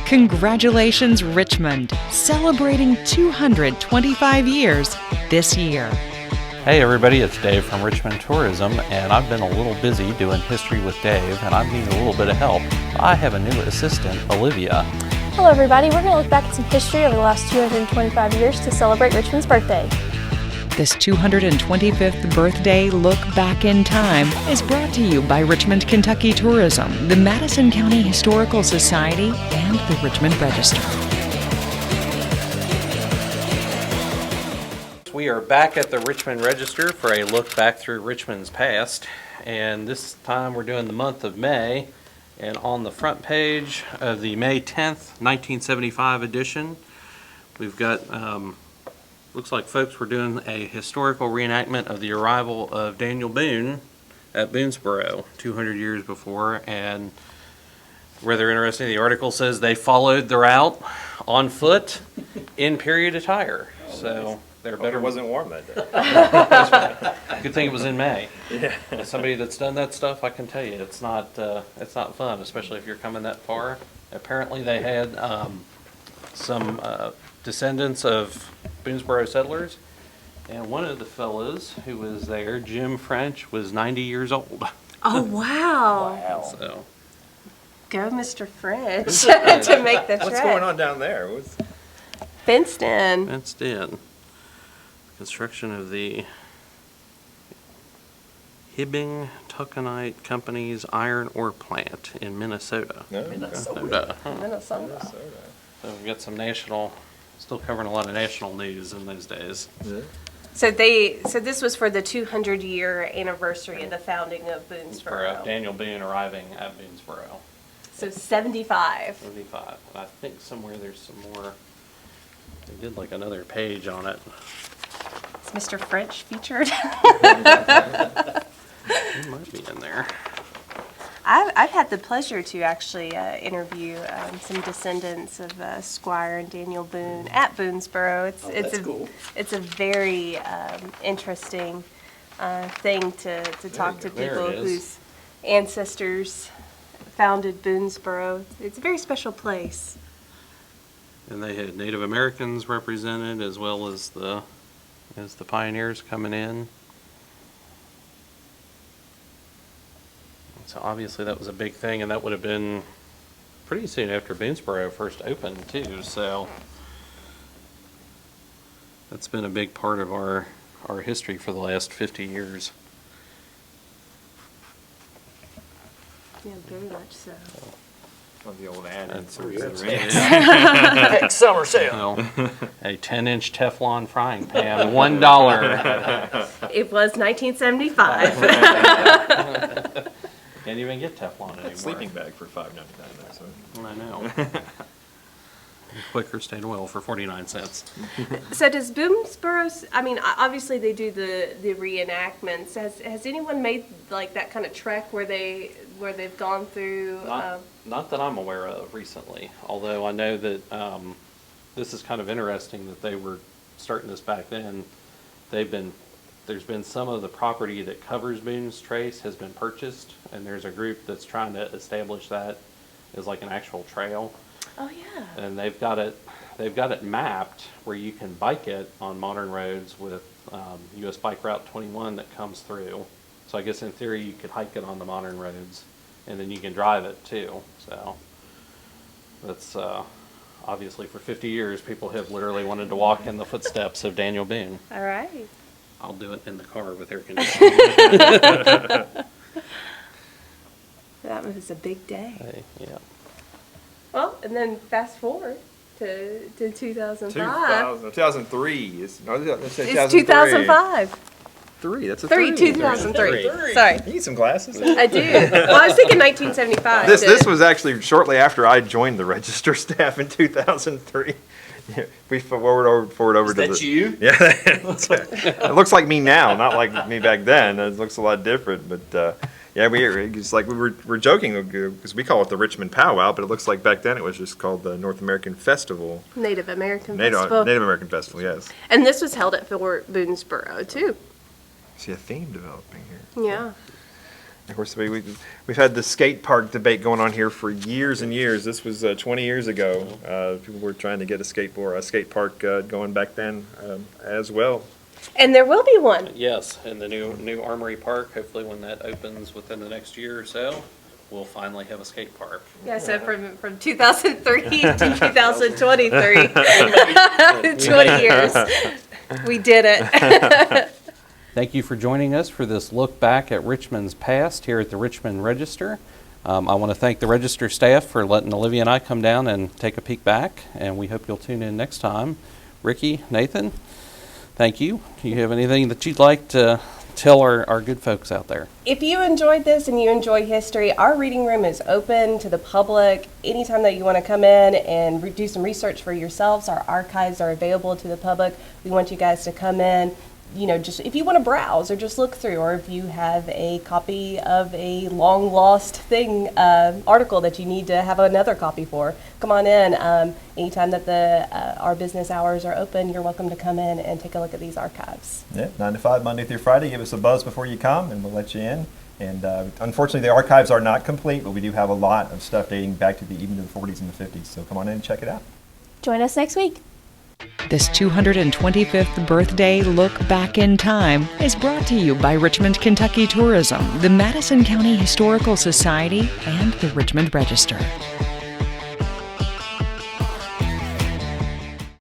Congratulations, Richmond, celebrating 225 years this year. Hey everybody, it's Dave from Richmond Tourism, and I've been a little busy doing History with Dave, and I'm needing a little bit of help. I have a new assistant, Olivia. Hello everybody, we're going to look back at some history over the last 225 years to celebrate Richmond's birthday. This 225th birthday look back in time is brought to you by Richmond, Kentucky Tourism, the Madison County Historical Society, and the Richmond Register. We are back at the Richmond Register for a look back through Richmond's past, and this time we're doing the month of May, and on the front page of the May 10th, 1975 edition, we've got looks like folks were doing a historical reenactment of the arrival of Daniel Boone at Boonesboro 200 years before, and rather interesting, the article says they followed the route on foot in period attire. So they're better. It wasn't warm that day. Good thing it was in May. Yeah. As somebody that's done that stuff, I can tell you it's not fun, especially if you're coming that far. Apparently they had some descendants of Boonesboro settlers, and one of the fellows who was there, Jim French, was 90 years old. Oh, wow. So Go, Mr. French, to make the trek. What's going on down there? Fenced in. fenced in. Construction of the Hibbing Tuckanite Company's iron ore plant in Minnesota. No? Minnesota. Huh. Minnesota. So we've got some still covering a lot of national news in those days. Yeah. So this was for the 200-year anniversary of the founding of Boonesboro. Daniel Boone arriving at Boonesboro. So 75. 75. I think somewhere there's some more. They did like another page on it. Is Mr. French featured? He might be in there. I've had the pleasure to actually interview some descendants of Squire and Daniel Boone at Boonesboro. It's a very interesting thing to talk to people whose ancestors founded Boonesboro. It's a very special place. And they had Native Americans represented as well as the pioneers coming in. So obviously that was a big thing, and that would have been pretty soon after Boonesboro first opened too. So that's been a big part of our history for the last 50 years. Yeah, very much so. Of the old ad. That's Next summer sale. A 10-inch Teflon frying pan, $1. It was 1975. Can't even get Teflon anymore. Sleeping bag for $5.99. So. I know. Quaker State Oil for 49 cents. So does Boonesboro, I mean, obviously they do the reenactments. Has anyone made like that kind of trek where they've gone through? Not that I'm aware of recently, although I know that this is kind of interesting that they were starting this back then. There's been some of the property that covers Boone's Trace has been purchased, and there's a group that's trying to establish that as like an actual trail. Oh yeah. And they've got it mapped where you can bike it on modern roads with US Bike Route 21 that comes through. So I guess in theory you could hike it on the modern roads, and then you can drive it too. So that's obviously for 50 years people have literally wanted to walk in the footsteps of Daniel Boone. All right. I'll do it in the car with air conditioning. That was a big day. Yeah. Well, and then fast forward to 2005. 2003. It's 2005. That's a 2003. Sorry. You need some glasses? I do. Well, I was thinking 1975. This was actually shortly after I joined the Register staff in 2003. Yeah, we forward over to the. you? Yeah, it looks like me now, not like me back then. It looks a lot different, but yeah, it's like we're joking because we call it the Richmond Powwow, but it looks like back then it was just called the North American Festival. Native American Festival. Native American Festival, yes. And this was held at Fort Boonesboro too. See a theme developing here. Yeah. Of course, we've had the skate park debate going on here for years and years. This was 20 years ago. People were trying to get a skate park going back then as well. And there will be one. Yes, in the new Armory Park, hopefully when that opens within the next year or so, we'll finally have a skate park. Yeah, so from 2003 to 2023, 20 years, we did it. Thank you for joining us for this look back at Richmond's past here at the Richmond Register. I want to thank the Register staff for letting Olivia and I come down and take a peek back, and we hope you'll tune in next time. Ricky, Nathan, thank you. Do you have anything that you'd like to tell our good folks out there? If you enjoyed this and you enjoy history, our reading room is open to the public. Anytime that you want to come in and do some research for yourselves, our archives are available to the public. We want you guys to come in, just if you want to browse or just look through, or if you have a copy of a long lost article that you need to have another copy for, come on in. Anytime that our business hours are open, you're welcome to come in and take a look at these archives. Yeah, 9 to 5, Monday through Friday. Give us a buzz before you come, and we'll let you in. And unfortunately, the archives are not complete, but we do have a lot of stuff dating back to even to the 40s and the 50s. So come on in and check it out. Join us next week. This 225th birthday look back in time is brought to you by Richmond, Kentucky Tourism, the Madison County Historical Society, and the Richmond Register.